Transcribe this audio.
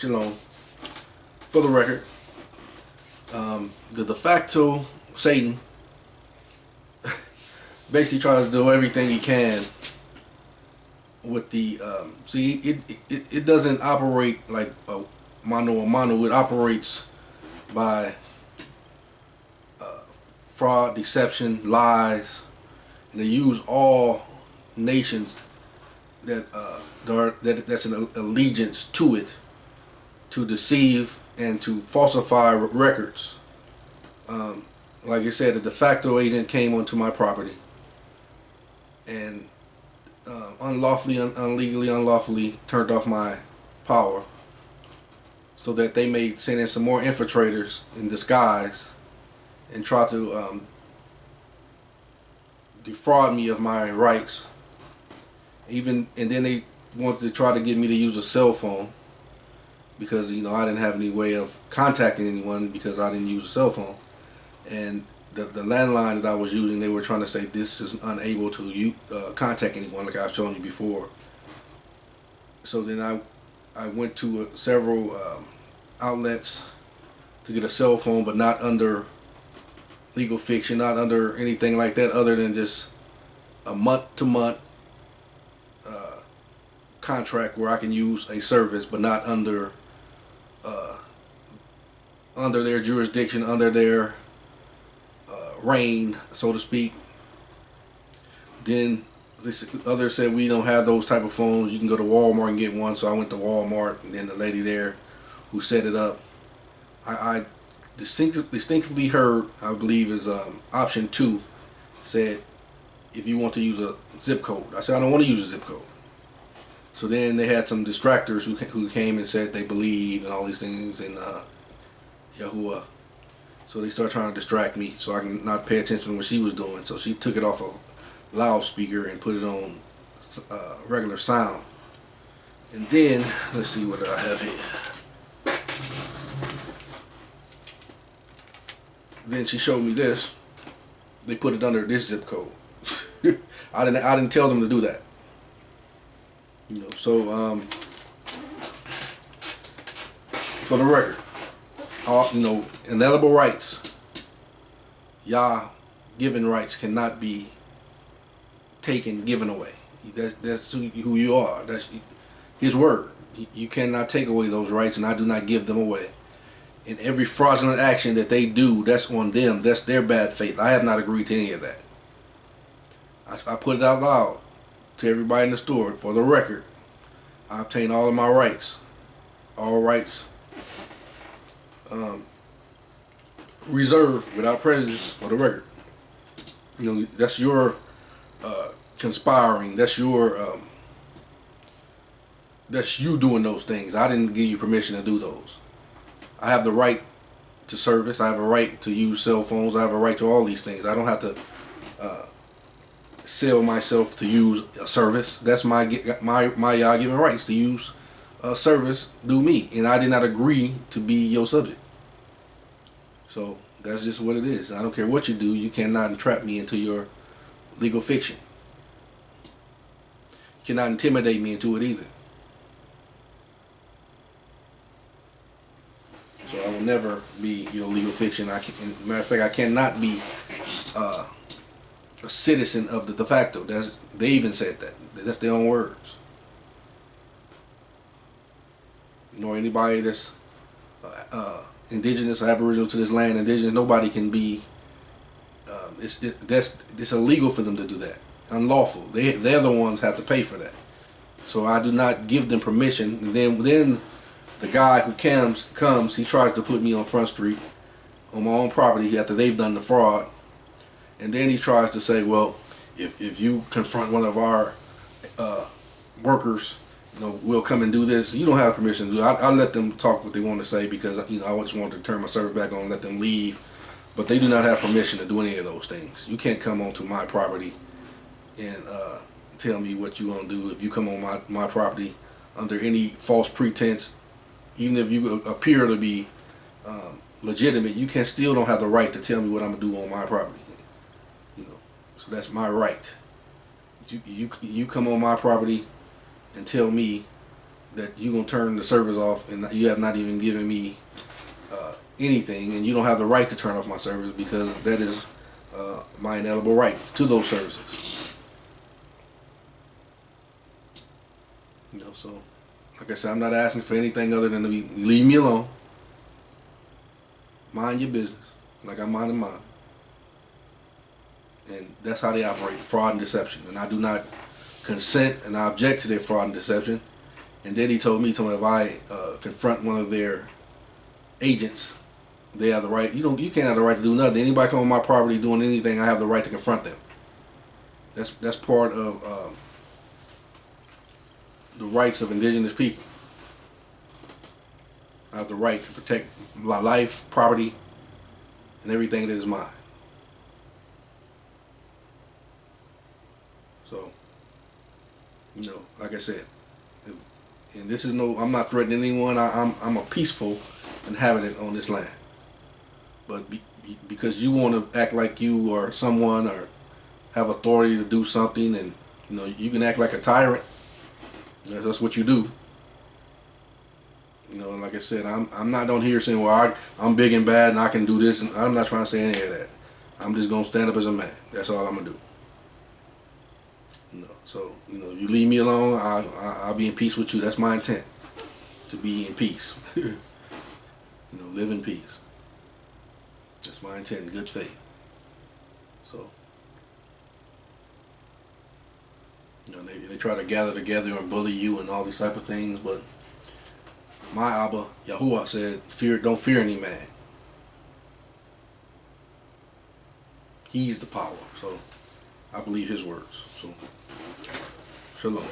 Shalom. For the record, the de facto Satan basically tries to do everything he can with the it doesn't operate like a mano. It operates by fraud, deception, lies, and they use all nations that's an allegiance to it to deceive and to falsify records. Like I said, the de facto agent came onto my property and unlawfully turned off my power so that they may send in some more infiltrators in disguise and try to defraud me of my rights. And then they wanted to try to get me to use a cell phone because I didn't have any way of contacting anyone because I didn't use a cell phone. And the landline that I was using, they were trying to say this is unable to contact anyone, like I've shown you before. So then I went to several outlets to get a cell phone, but not under legal fiction, not under anything like that, other than just a month-to-month contract where I can use a service, but not under their jurisdiction, under their reign, so to speak. Then others said we don't have those type of phones. You can go to Walmart and get one. So I went to Walmart, and then the lady there who set it up, I distinctly heard, I believe is option 2, said if you want to use a zip code. I said I don't want to use a zip code. So then they had some distractors who came and said they believe and all these things in Yahuwah. So they started trying to distract me so I can not pay attention to what she was doing. So she took it off a loudspeaker and put it on regular sound. And then, let's see what I have here. Then she showed me this. They put it under this zip code. I didn't tell them to do that. So for the record, inalienable rights, Yah given rights cannot be given away. That's who you are. That's His word. You cannot take away those rights, and I do not give them away. And every fraudulent action that they do, that's on them. That's their bad faith. I have not agreed to any of that. I put it out loud to everybody in the store. For the record, I obtain all of my rights. All rights reserved without prejudice, for the record. That's your conspiring. That's your that's you doing those things. I didn't give you permission to do those. I have the right to service. I have a right to use cell phones. I have a right to all these things. I don't have to sell myself to use a service. That's my Yah given rights to use a service through me, and I did not agree to be your subject. So that's just what it is. I don't care what you do. You cannot entrap me into your legal fiction. You cannot intimidate me into it either. So I will never be your legal fiction. Matter of fact, I cannot be a citizen of the de facto. They even said that. That's their own words. Nor anybody that's indigenous or aboriginal to this land, indigenous, nobody can be. It's illegal for them to do that. Unlawful. They're the ones who have to pay for that. So I do not give them permission. And then the guy who comes, he tries to put me on Front Street on my own property after they've done the fraud. And then he tries to say, well, if you confront one of our workers, we'll come and do this. You don't have permission to do it. I let them talk what they want to say because I just want to turn my service back on and let them leave. But they do not have permission to do any of those things. You can't come onto my property and tell me what you're going to do. If you come on my property under any false pretense, even if you appear to be legitimate, you still don't have the right to tell me what I'm going to do on my property. So that's my right. You come on my property and tell me that you're gonna turn the service off, and you have not even given me anything, and you don't have the right to turn off my service because that is my inalienable right to those services. You know, so like I said, I'm not asking for anything other than to leave me alone, mind your business, like I'm minding mine, and that's how they operate: fraud and deception. And I do not consent, and I object to their fraud and deception. And then he told me if I confront one of their agents, they have the right. You can't have the right to do nothing. Anybody come on my property doing anything, I have the right to confront them. That's part of the rights of indigenous people. I have the right to protect my life, property, and everything that is mine. So, like I said, and this is I'm not threatening anyone. I'm a peaceful inhabitant on this land. But because you want to act like you are someone or have authority to do something, and you can act like a tyrant. That's what you do. And like I said, I'm not on here saying, well, I'm big and bad and I can do this, and I'm not trying to say any of that. I'm just gonna stand up as a man. That's all I'm gonna do. So you leave me alone, I'll be in peace with you. That's my intent, to be in peace. Live in peace. That's my intent, in good faith. So, they try to gather together and bully you and all these type of things, but my Abba, Yahuwah, said, don't fear any man. He's the power. So, I believe his words. So, shalom.